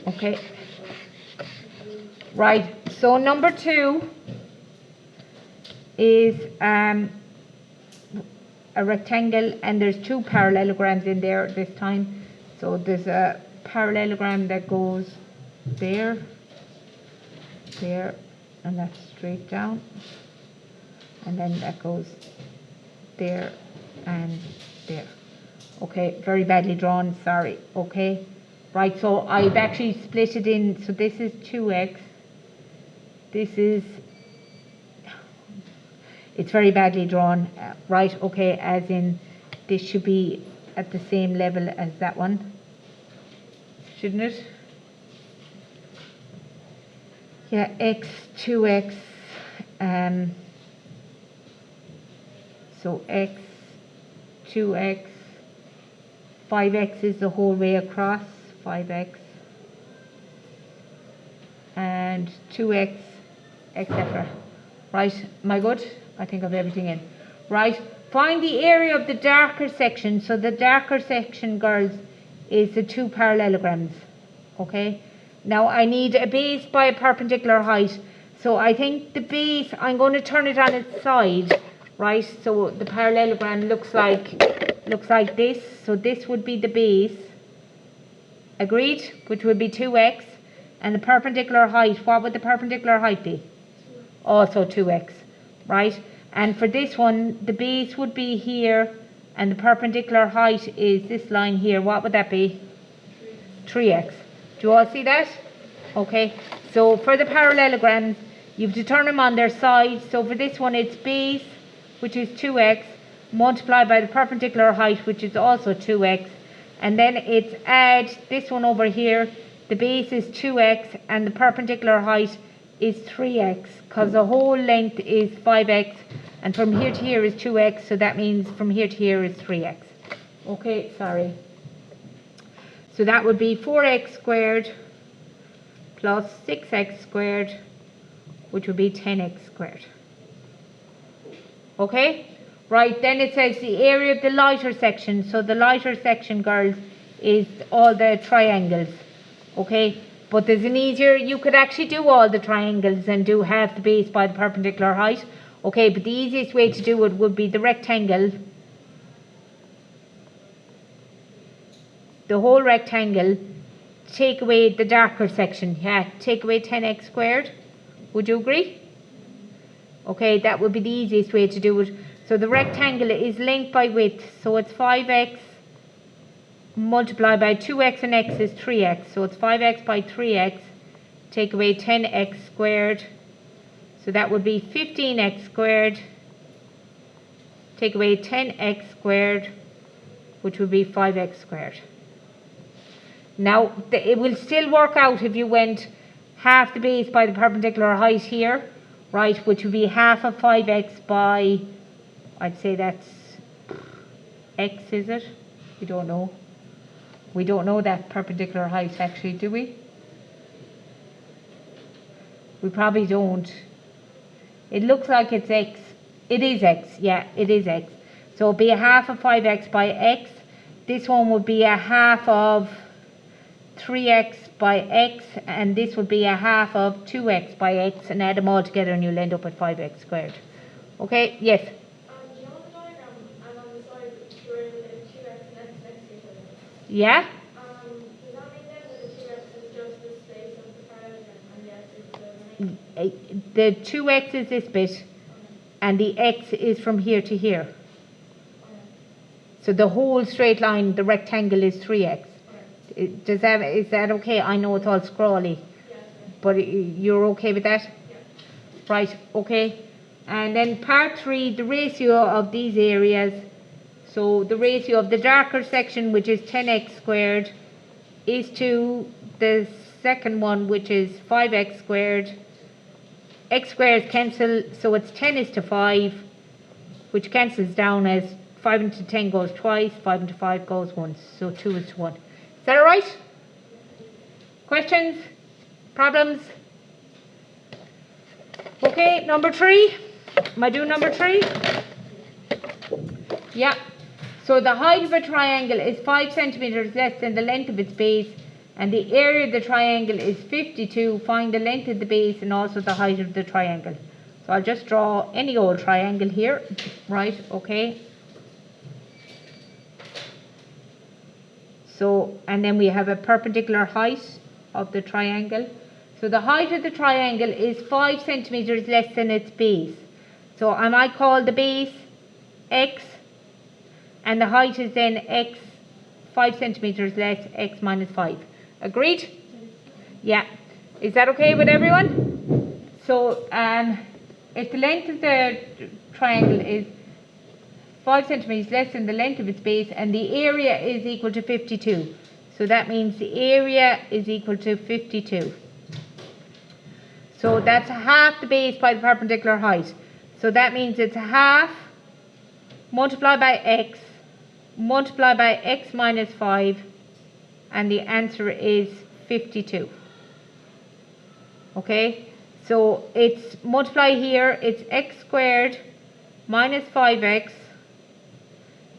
Okay. Right, so number 2 is a rectangle, and there's 2 parallelograms in there this time. So there's a parallelogram that goes there, there, and that's straight down, and then that goes there and there. Okay, very badly drawn, sorry. Okay, right, so I've actually split it in, so this is 2x, this is, it's very badly drawn, right, okay, as in this should be at the same level as that one, shouldn't it? Yeah, x, 2x, so x, 2x, 5x is the whole way across, 5x, and 2x, etc. Right, am I good? I think I've everything in. Right, find the area of the darker section. So the darker section, girls, is the 2 parallelograms. Okay, now I need a base by a perpendicular height. So I think the base, I'm going to turn it on its side. Right, so the parallelogram looks like this. So this would be the base. Agreed? Which would be 2x. And the perpendicular height, what would the perpendicular height be? Also 2x, right? And for this one, the base would be here, and the perpendicular height is this line here. What would that be? 3x. Do you all see that? Okay, so for the parallelograms, you've to turn them on their sides. So for this one, it's base, which is 2x, multiplied by the perpendicular height, which is also 2x. And then it's add this one over here. The base is 2x, and the perpendicular height is 3x, because the whole length is 5x, and from here to here is 2x, so that means from here to here is 3x. Okay, sorry. So that would be 4x squared plus 6x squared, which would be 10x squared. Okay, right, then it says the area of the lighter section. So the lighter section, girls, is all the triangles. Okay, but there's an easier, you could actually do all the triangles and do half the base by the perpendicular height. Okay, but the easiest way to do it would be the rectangle, the whole rectangle, take away the darker section. Yeah, take away 10x squared. Would you agree? Okay, that would be the easiest way to do it. So the rectangle is length by width, so it's 5x multiplied by 2x, and x is 3x, so it's 5x by 3x, take away 10x squared, so that would be 15x squared, take away 10x squared, which would be 5x squared. Now it will still work out if you went half the base by the perpendicular height here, right, which would be half of 5x by, I'd say that's x, is it? We don't know. We don't know that perpendicular height actually, do we? We probably don't. It looks like it's x. It is x, yeah, it is x. So it'll be a half of 5x by x. This one would be a half of 3x by x, and this would be a half of 2x by x, and add them all together and you'll end up at 5x squared. Okay, yes? Do you know the diagram and on the side where the 2x and x next to each other? Yeah? Does that mean then that the 2x is just the space of the parallelogram and the x is the length? The 2x is this bit, and the x is from here to here. So the whole straight line, the rectangle, is 3x. Is that okay? I know it's all scrawly, but you're okay with that? Yeah. Right, okay. And then part 3, the ratio of these areas. So the ratio of the darker section, which is 10x squared, is to the second one, which is 5x squared. X squares cancel, so it's 10 is to 5, which cancels down as 5 into 10 goes twice, 5 into 5 goes once, so 2 is to 1. Is that all right? Questions? Problems? Okay, number 3. Am I doing number 3? Yeah. So the height of a triangle is 5 centimeters less than the length of its base, and the area of the triangle is 52. Find the length of the base and also the height of the triangle. So I'll just draw any old triangle here, right? Okay. So, and then we have a perpendicular height of the triangle. So the height of the triangle is 5 centimeters less than its base. So I might call the base x, and the height is then x, 5 centimeters less, x minus 5. Agreed? Yeah. Is that okay with everyone? So if the length of the triangle is 5 centimeters less than the length of its base, and the area is equal to 52. So that means the area is equal to 52. So that's half the base by the perpendicular height. So that means it's half multiplied by x multiplied by x minus 5, and the answer is 52. Okay, so it's multiply here, it's x squared minus 5x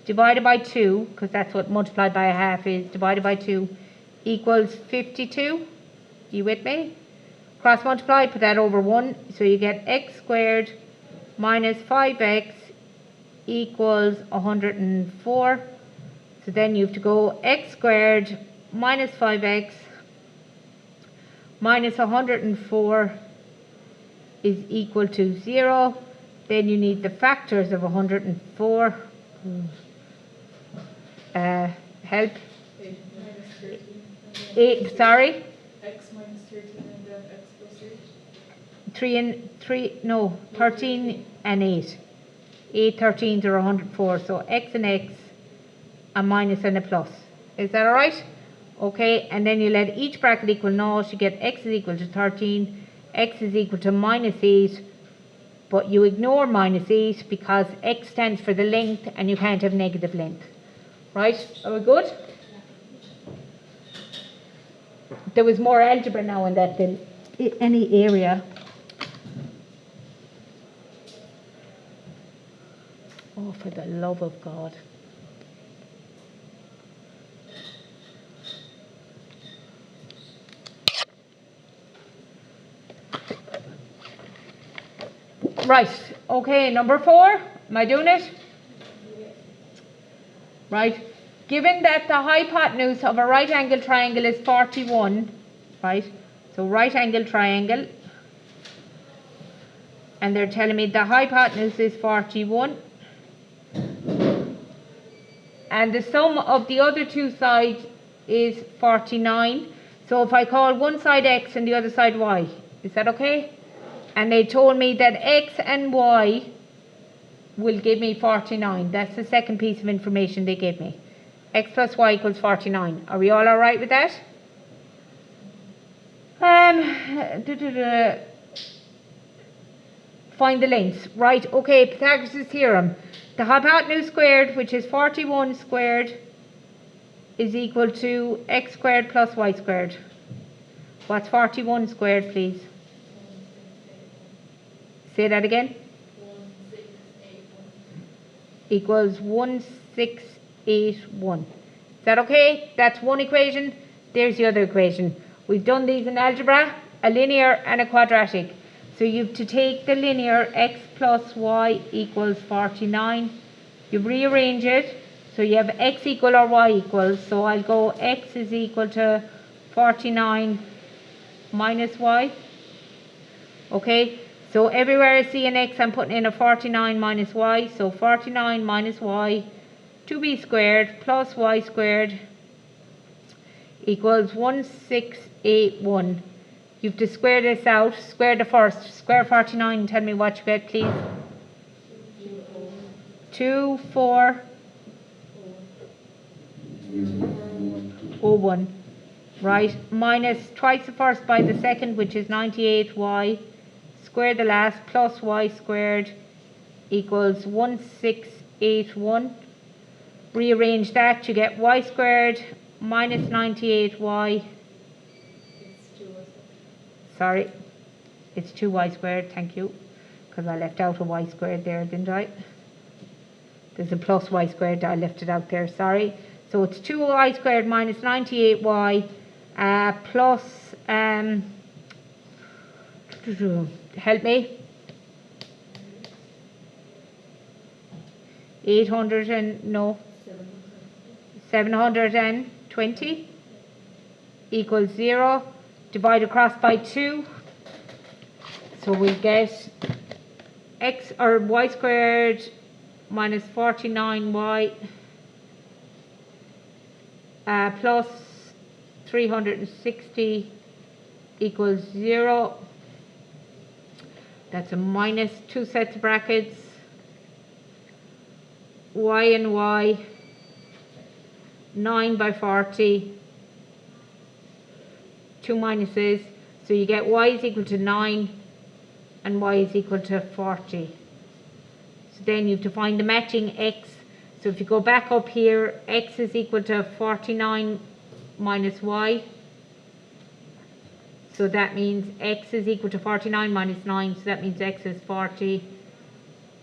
divided by 2, because that's what multiplied by a half is, divided by 2 equals 52. You with me? Cross multiply, put that over 1, so you get x squared minus 5x equals 104. So then you have to go x squared minus 5x minus 104 is equal to 0. Then you need the factors of 104. Help. 8, sorry? X minus 13 and then x plus 8. 13 and 8. 8 13s are 104. So x and x, a minus and a plus. Is that alright? Okay, and then you let each bracket equal 0. You get x is equal to 13, x is equal to minus 8. But you ignore minus 8 because x stands for the length and you can't have negative length. Right? Are we good? There was more algebra now in that than any area. Oh, for the love of God. Right, okay, number 4. Am I doing it? Right. Given that the hypotenuse of a right angle triangle is 41, right? So right angle triangle, and they're telling me the hypotenuse is 41, and the sum of the other two sides is 49. So if I call one side x and the other side y, is that okay? And they told me that x and y will give me 49. That's the second piece of information they gave me. X plus y equals 49. Are we all alright with that? Find the lengths. Right, okay, Pythagoras' theorem. The hypotenuse squared, which is 41 squared, is equal to x squared plus y squared. What's 41 squared, please? Say that again. 1681. Equals 1681. Is that okay? That's one equation. There's the other equation. We've done these in algebra, a linear and a quadratic. So you have to take the linear x plus y equals 49. You rearrange it. So you have x equal or y equals. So I'll go x is equal to 49 minus y. Okay. So everywhere I see an x, I'm putting in a 49 minus y. So 49 minus y, 2b squared plus y squared equals 1681. You have to square this out. Square the first. Square 49 and tell me what you get, please. 2401. Right. Minus twice the first by the second, which is 98y. Square the last, plus y squared equals 1681. Rearrange that, you get y squared minus 98y. Sorry, it's 2y squared, thank you. Because I left out a y squared there, didn't I? There's a plus y squared, I left it out there, sorry. So it's 2y squared minus 98y plus, help me, 800 and, no, 720 equals 0. Divide across by 2. So we get x or y squared minus 49y plus 360 equals 0. That's a minus 2 sets of brackets. Y and y, 9 by 40, 2 minuses, so you get y is equal to 9 and y is equal to 40. So then you have to find the matching x. So if you go back up here, x is equal to 49 minus y. So that means x is equal to 49 minus 9, so that means x is 40.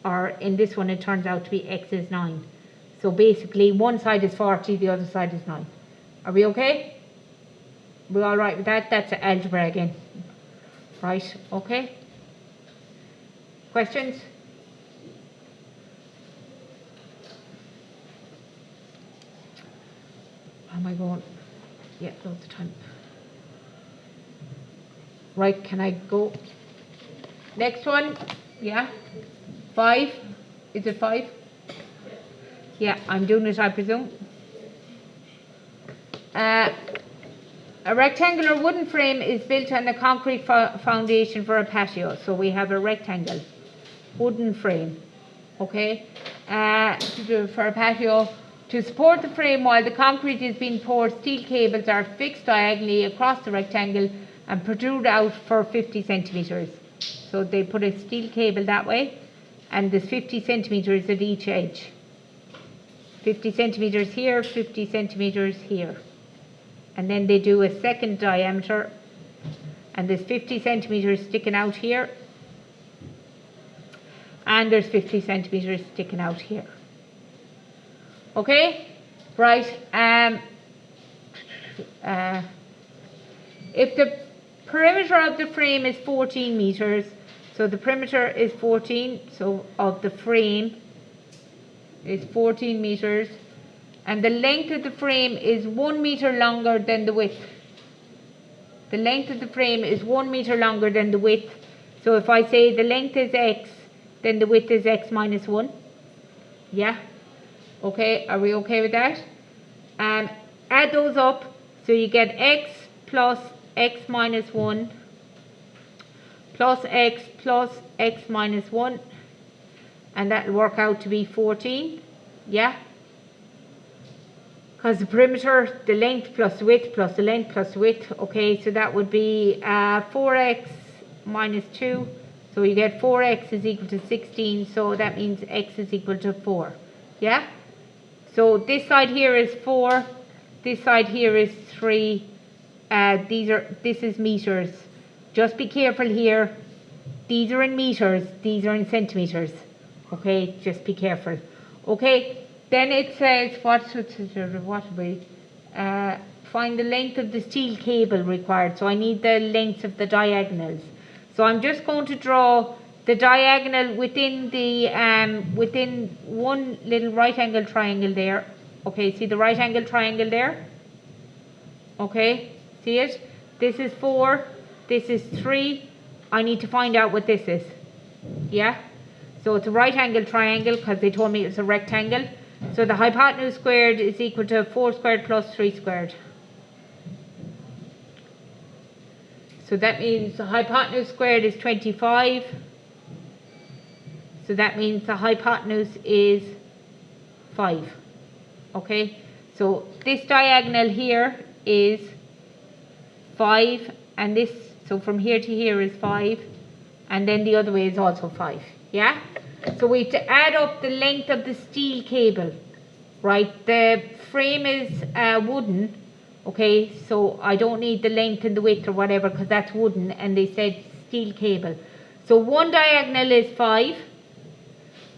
Or in this one it turns out to be x is 9. So basically one side is 40, the other side is 9. Are we okay? We all right with that? That's algebra again. Right, okay. Questions? How am I going? Yeah, loads of time. Right, can I go? Next one, yeah? 5, is it 5? Yeah, I'm doing it, I presume. A rectangular wooden frame is built on a concrete foundation for a patio. So we have a rectangle, wooden frame, okay, for a patio. To support the frame while the concrete is being poured, steel cables are fixed diagonally across the rectangle and protrude out for 50 centimetres. So they put a steel cable that way, and there's 50 centimetres at each edge. 50 centimetres here, 50 centimetres here. And then they do a second diameter, and there's 50 centimetres sticking out here, and there's 50 centimetres sticking out here. Okay, right. If the perimeter of the frame is 14 meters, so the perimeter is 14, so of the frame is 14 meters, and the length of the frame is 1 meter longer than the width. The length of the frame is 1 meter longer than the width. So if I say the length is x, then the width is x minus 1. Yeah? Okay, are we okay with that? Add those up, so you get x plus x minus 1 plus x minus 1, and that will work out to be 14. Yeah? Because the perimeter, the length plus the width plus the length plus the width, okay, so that would be 4x minus 2, so you get 4x is equal to 16, so that means x is equal to 4. Yeah? So this side here is 4, this side here is 3, this is meters. Just be careful here, these are in meters, these are in centimeters. Okay, just be careful. Okay, then it says, find the length of the steel cable required. So I need the lengths of the diagonals. So I'm just going to draw the diagonal within the within one little right angle triangle there. Okay, see the right angle triangle there? Okay, see it? This is 4, this is 3. I need to find out what this is. Yeah? So it's a right angle triangle because they told me it's a rectangle. So the hypotenuse squared is equal to 4 squared plus 3 squared. So that means the hypotenuse squared is 25. So that means the hypotenuse is 5. Okay, so this diagonal here is 5, and this, so from here to here is 5, and then the other way is also 5. Yeah? So we have to add up the length of the steel cable. Right? The frame is wooden. Okay, so I don't need the length and the width or whatever because that's wooden, and they said steel cable. So one diagonal is 5.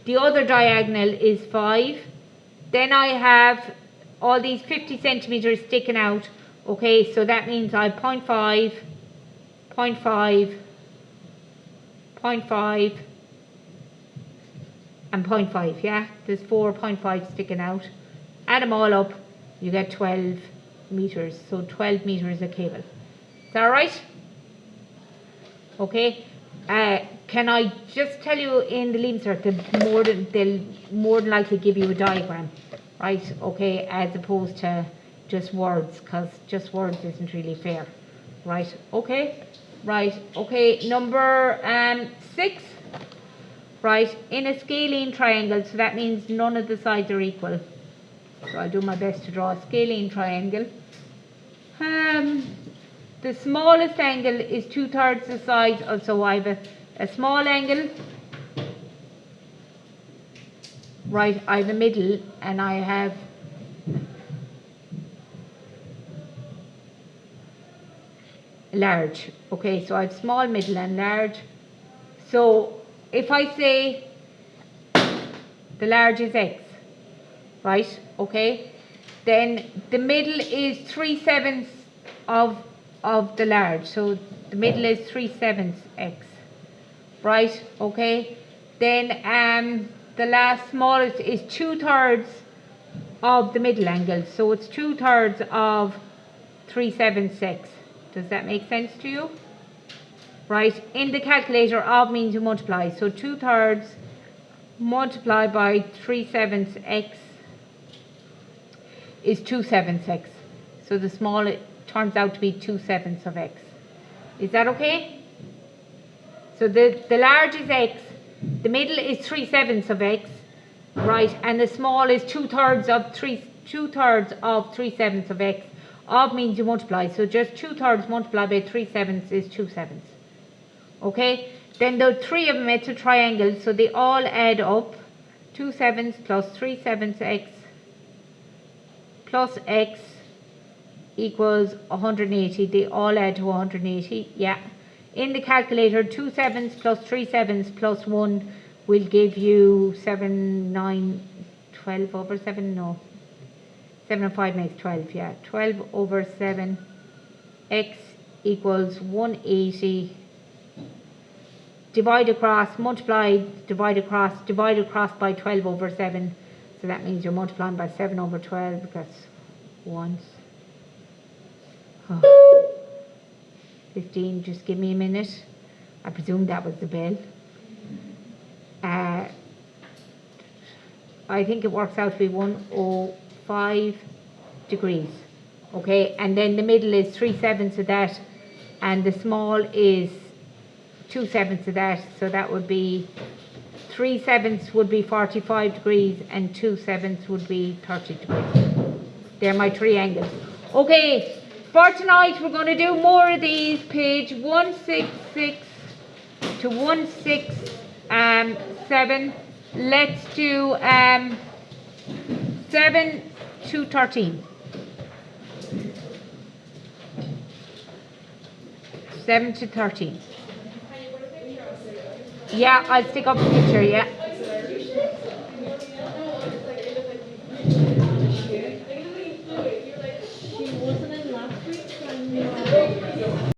The other diagonal is 5. Then I have all these 50 centimeters sticking out. okay, so that means I 0.5, 0.5, 0.5, and 0.5, yeah? There's 4.5 sticking out. Add them all up, you get 12 meters. So 12 meters of cable. Is that alright? Okay. Can I just tell you in the Leaving Cert, they'll more than likely give you a diagram, right? Okay, as opposed to just words, because just words isn't really fair, right? Okay, right. Okay, number 6, right? In a scalene triangle, so that means none of the sides are equal. So I'll do my best to draw a scalene triangle. The smallest angle is 2/3 the size of, so I have a small angle, right, I have a middle, and I have large. Okay, so I have small, middle and large. So if I say the large is x, right, okay, then the middle is 3/7 of the large, so the middle is 3/7 x, right, okay. Then the last smallest is 2/3 of the middle angle, so it's 2/3 of 3/7 x. Does that make sense to you? Right, in the calculator, of means you multiply, so 2/3 multiplied by 3/7 x is 2/7 x. So the small, it turns out to be 2/7 of x. Is that okay? So the large is x, the middle is 3/7 of x, right, and the small is 2/3 of 3/7 of x. Of means you multiply, so just 2/3 multiplied by 3/7 is 2/7. Okay, then the three of them, it's a triangle, so they all add up. 2/7 plus 3/7 x plus x equals 180. They all add to 180, yeah. In the calculator, 2/7 plus 3/7 plus 1 will give you 7, 9, 12 over 7, no. 7 and 5 makes 12, yeah. 12 over 7, x equals 180. Divide across, multiply, divide across by 12 over 7. So that means you're multiplying by 7 over 12, because once. Oh. 15, just give me a minute. I presume that was the bell. I think it works out to be 105 degrees. Okay, and then the middle is 3/7 of that, and the small is 2/7 of that, so that would be 3/7 would be 45 degrees and 2/7 would be 30 degrees. They're my three angles. Okay, for tonight we're going to do more of these, page 166 to 167. Let's do 7 to 13. 7 to 13. Yeah, I'll stick up the picture, yeah.